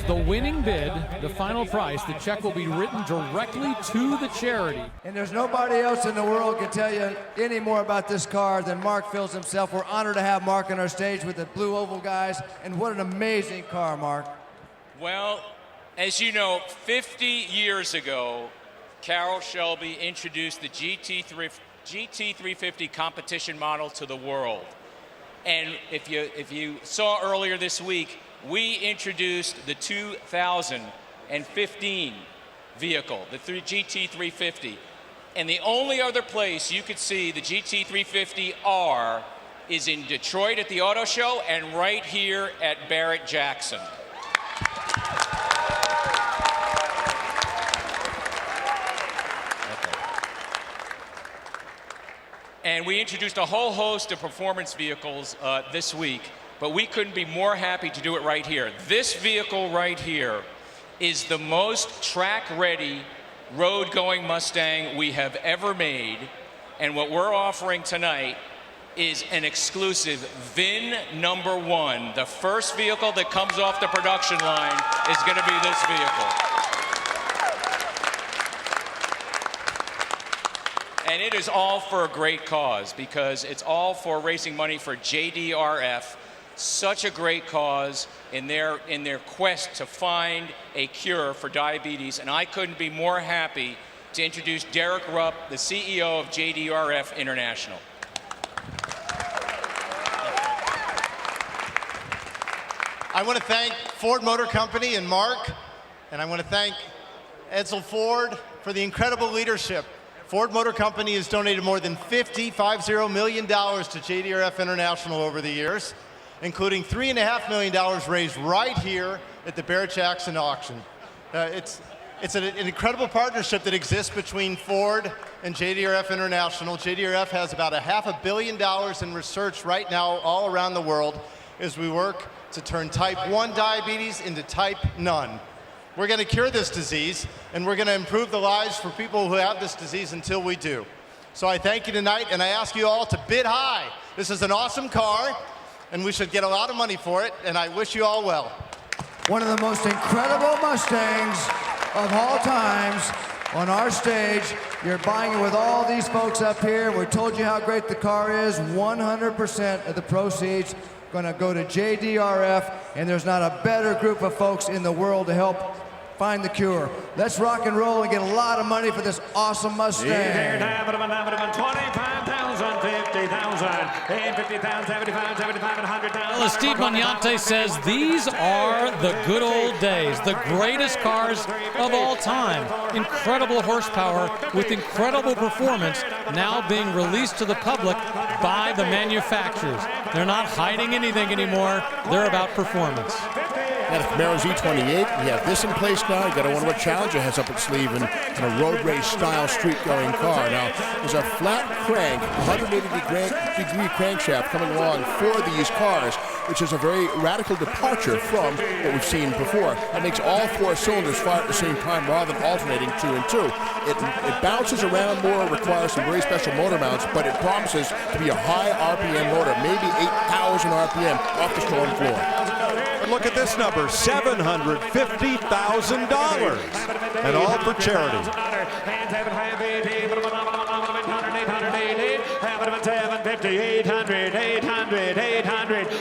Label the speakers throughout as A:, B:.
A: the winning bid, the final price, the check will be written directly to the charity.
B: And there's nobody else in the world can tell you any more about this car than Mark Fields himself. We're honored to have Mark on our stage with the Blue Oval guys, and what an amazing car, Mark.
C: Well, as you know, 50 years ago, Carroll Shelby introduced the GT350 competition model to the world. And if you saw earlier this week, we introduced the 2015 vehicle, the GT350. And the only other place you could see the GT350R is in Detroit at the auto show and right here at Barrett-Jackson. And we introduced a whole host of performance vehicles this week, but we couldn't be more happy to do it right here. This vehicle right here is the most track-ready, road-going Mustang we have ever made, and what we're offering tonight is an exclusive VIN #1. The first vehicle that comes off the production line is going to be this vehicle. And it is all for a great cause, because it's all for raising money for JDRF, such a great cause in their quest to find a cure for diabetes. And I couldn't be more happy to introduce Derek Rupp, the CEO of JDRF International.
D: I want to thank Ford Motor Company and Mark, and I want to thank Edsel Ford for the incredible leadership. Ford Motor Company has donated more than $50 million to JDRF International over the years, including $3.5 million raised right here at the Barrett-Jackson auction. It's an incredible partnership that exists between Ford and JDRF International. JDRF has about $500 million in research right now all around the world as we work to turn type 1 diabetes into type none. We're going to cure this disease, and we're going to improve the lives for people who have this disease until we do. So I thank you tonight, and I ask you all to bid high. This is an awesome car, and we should get a lot of money for it, and I wish you all well.
B: One of the most incredible Mustangs of all times on our stage. You're buying it with all these folks up here. We told you how great the car is. 100% of the proceeds going to go to JDRF, and there's not a better group of folks in the world to help find the cure. Let's rock and roll and get a lot of money for this awesome Mustang.
E: 25,000, 50,000, 50,000, 75, 75, 100,000.
A: Well, as Steve Magnante says, these are the good old days, the greatest cars of all time. Incredible horsepower with incredible performance now being released to the public by the manufacturers. They're not hiding anything anymore. They're about performance.
F: Got a Camaro Z28. We have this in place now. You got to wonder what Challenger has up its sleeve in a road race style street going car. Now, there's a flat crank, 180-degree crankshaft coming along for these cars, which is a very radical departure from what we've seen before. That makes all four cylinders fire at the same time rather than alternating 2 and 2. It bounces around more, requires some very special motor mounts, but it promises to be a high RPM motor, maybe 8,000 RPM off the showroom floor.
G: And look at this number, $750,000, and all for charity.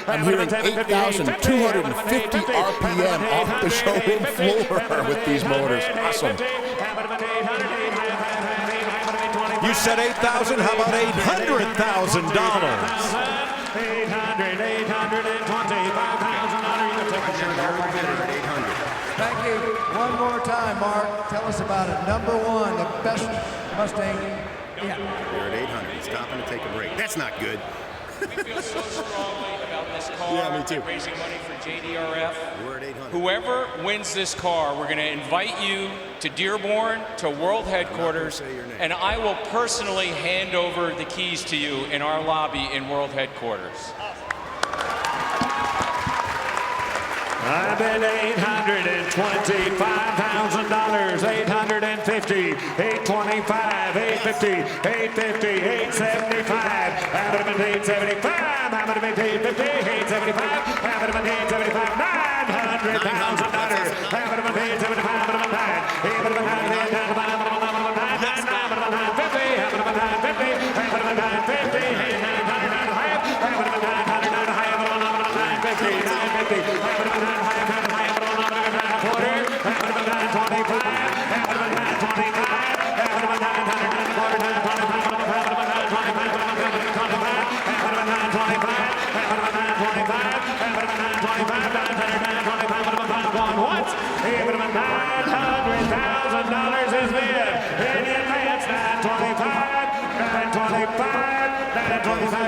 F: I'm hearing 8,250 RPM off the showroom floor with these motors. Awesome.
G: You said 8,000, how about $800,000?
B: Thank you. One more time, Mark. Tell us about it. #1, the best Mustang.
H: Yeah. We're at 800. He's stopping to take a break. That's not good.
C: We feel so strongly about this car.
H: Yeah, me too.
C: Raising money for JDRF.
H: We're at 800.
C: Whoever wins this car, we're going to invite you to Dearborn, to World Headquarters, and I will personally hand over the keys to you in our lobby in World Headquarters.
E: I bet $825,000, 850, 825, 850, 850, 875, 875, 850, 875, 875, $900,000.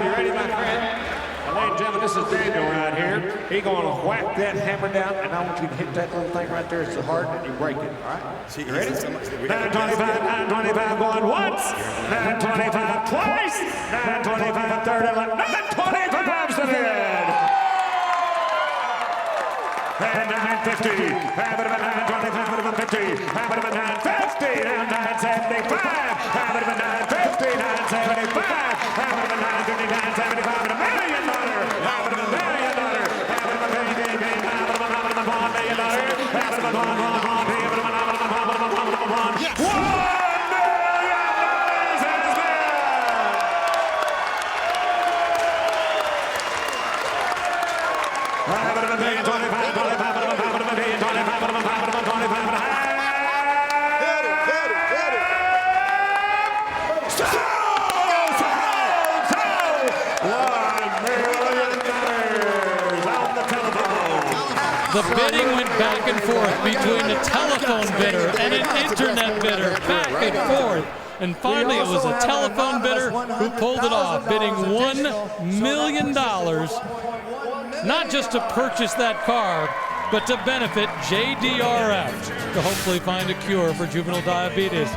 E: You ready, my friend? Now, ladies and gentlemen, this is Daniel right here. He's going to whack that hammer down, and I want you to hit that little thing right there so hard that you break it, all right? You ready? 925, 925 going once, 925 twice, 925 third, and 925 to the end. And 950, have it about 925, have it about 50, have it about 950, now 975, have it about 950, 975, have it about 950, 975, and $1 million, have it about $1 million, have it about $1 million, have it about $1 million, have it about $1 million,
A: The bidding went back and forth between the telephone bidder and an internet bidder, back and forth. And finally, it was a telephone bidder who pulled it off, bidding $1 million, not just to purchase that car, but to benefit JDRF to hopefully find a cure for juvenile diabetes.